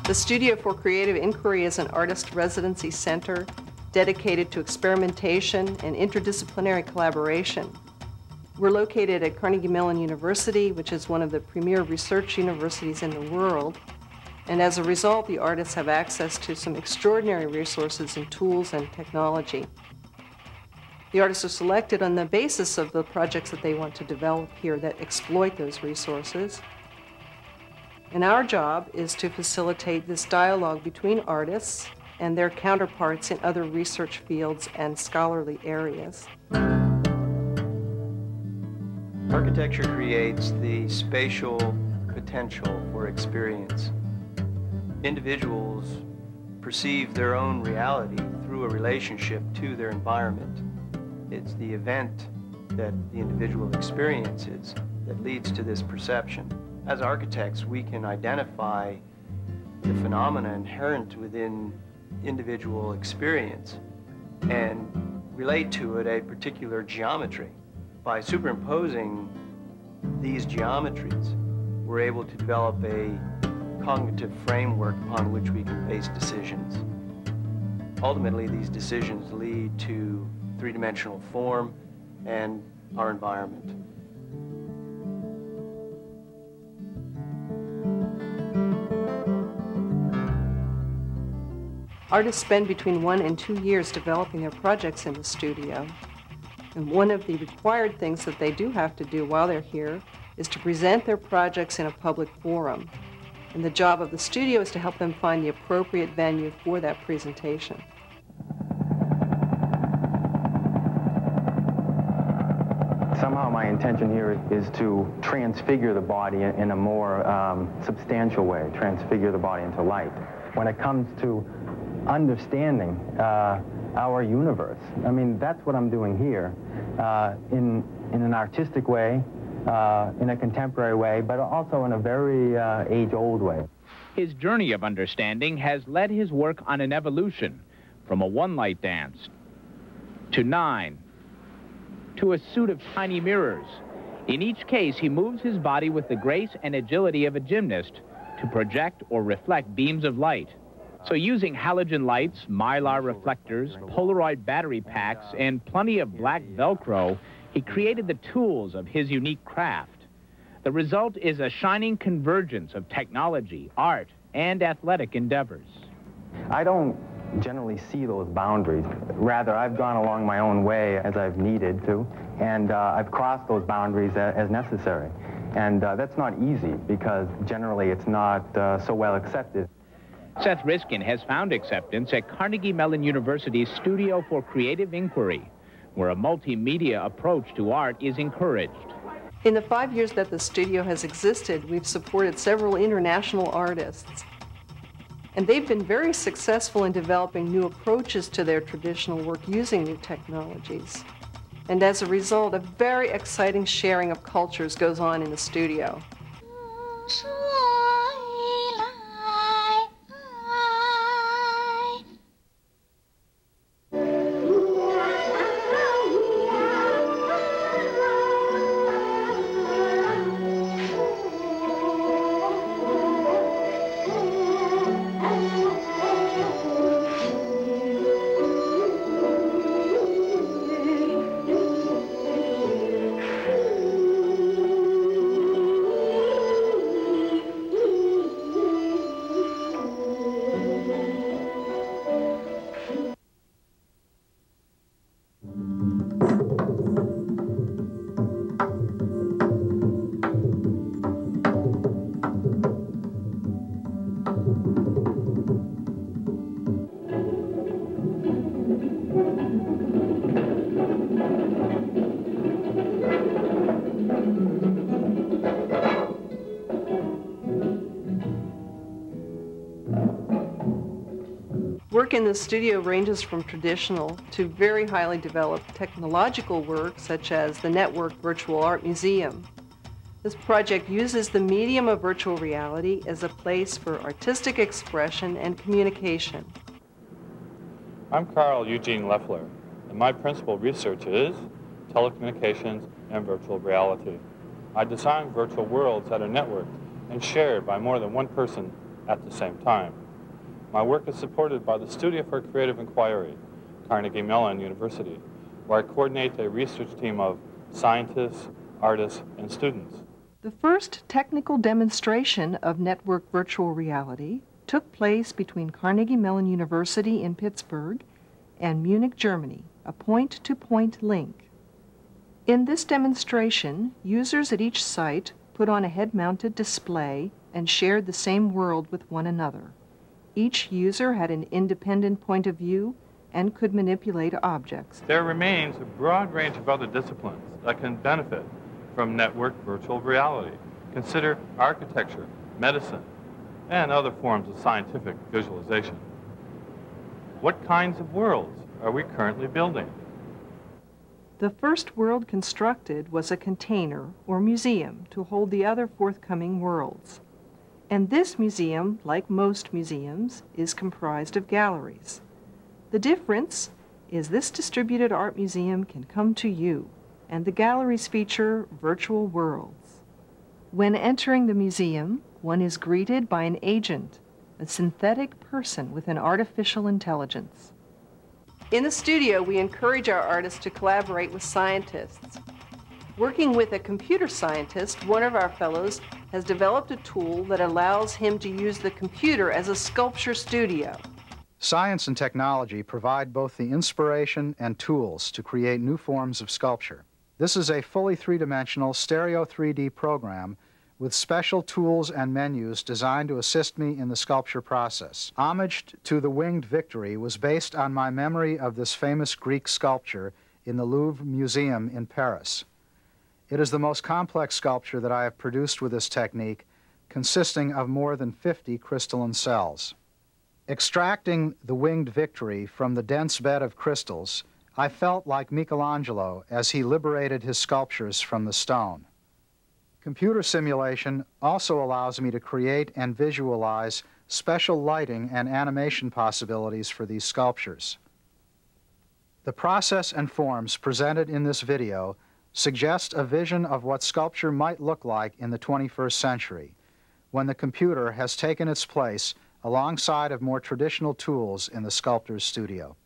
The Studio for Creative Inquiry is an artist residency center dedicated to experimentation and interdisciplinary collaboration. We're located at Carnegie Mellon University, which is one of the premier research universities in the world. And as a result, the artists have access to some extraordinary resources and tools and technology. The artists are selected on the basis of the projects that they want to develop here that exploit those resources. And our job is to facilitate this dialogue between artists and their counterparts in other research fields and scholarly areas. Architecture creates the spatial potential for experience. Individuals perceive their own reality through a relationship to their environment. It's the event that the individual experiences that leads to this perception. As architects, we can identify the phenomena inherent within individual experience and relate to it a particular geometry. By superimposing these geometries, we're able to develop a cognitive framework upon which we can base decisions. Ultimately, these decisions lead to three-dimensional form and our environment. Artists spend between 1 and 2 years developing their projects in the studio. And one of the required things that they do have to do while they're here is to present their projects in a public forum. And the job of the studio is to help them find the appropriate venue for that presentation. Somehow my intention here is to transfigure the body in a more substantial way, transfigure the body into light. When it comes to understanding our universe, I mean, that's what I'm doing here in an artistic way, in a contemporary way, but also in a very age-old way. His journey of understanding has led his work on an evolution from a one-light dance to 9 to a suit of tiny mirrors. In each case, he moves his body with the grace and agility of a gymnast to project or reflect beams of light. So using halogen lights, mylar reflectors, Polaroid battery packs, and plenty of black Velcro, he created the tools of his unique craft. The result is a shining convergence of technology, art, and athletic endeavors. I don't generally see those boundaries. Rather, I've gone along my own way as I've needed to, and I've crossed those boundaries as necessary. And that's not easy because generally it's not so well accepted. Seth Riskin has found acceptance at Carnegie Mellon University's Studio for Creative Inquiry, where a multimedia approach to art is encouraged. In the 5 years that the studio has existed, we've supported several international artists. And they've been very successful in developing new approaches to their traditional work using new technologies. And as a result, a very exciting sharing of cultures goes on in the studio. Work in the studio ranges from traditional to very highly developed technological work, such as the Network Virtual Art Museum. This project uses the medium of virtual reality as a place for artistic expression and communication. I'm Carl Eugene Leffler, and my principal research is telecommunications and virtual reality. I design virtual worlds that are networked and shared by more than one person at the same time. My work is supported by the Studio for Creative Inquiry, Carnegie Mellon University, where I coordinate a research team of scientists, artists, and students. The first technical demonstration of network virtual reality took place between Carnegie Mellon University in Pittsburgh and Munich, Germany, a point-to-point link. In this demonstration, users at each site put on a head-mounted display and shared the same world with one another. Each user had an independent point of view and could manipulate objects. There remains a broad range of other disciplines that can benefit from network virtual reality. Consider architecture, medicine, and other forms of scientific visualization. What kinds of worlds are we currently building? The first world constructed was a container or museum to hold the other forthcoming worlds. And this museum, like most museums, is comprised of galleries. The difference is this distributed art museum can come to you, and the galleries feature virtual worlds. When entering the museum, one is greeted by an agent, a synthetic person with an artificial intelligence. In the studio, we encourage our artists to collaborate with scientists. Working with a computer scientist, one of our fellows has developed a tool that allows him to use the computer as a sculpture studio. Science and technology provide both the inspiration and tools to create new forms of sculpture. This is a fully three-dimensional stereo 3D program with special tools and menus designed to assist me in the sculpture process. Homage to the Winged Victory was based on my memory of this famous Greek sculpture in the Louvre Museum in Paris. It is the most complex sculpture that I have produced with this technique, consisting of more than 50 crystalline cells. Extracting the Winged Victory from the dense bed of crystals, I felt like Michelangelo as he liberated his sculptures from the stone. Computer simulation also allows me to create and visualize special lighting and animation possibilities for these sculptures. The process and forms presented in this video suggest a vision of what sculpture might look like in the 21st century, when the computer has taken its place alongside of more traditional tools in the sculptor's studio.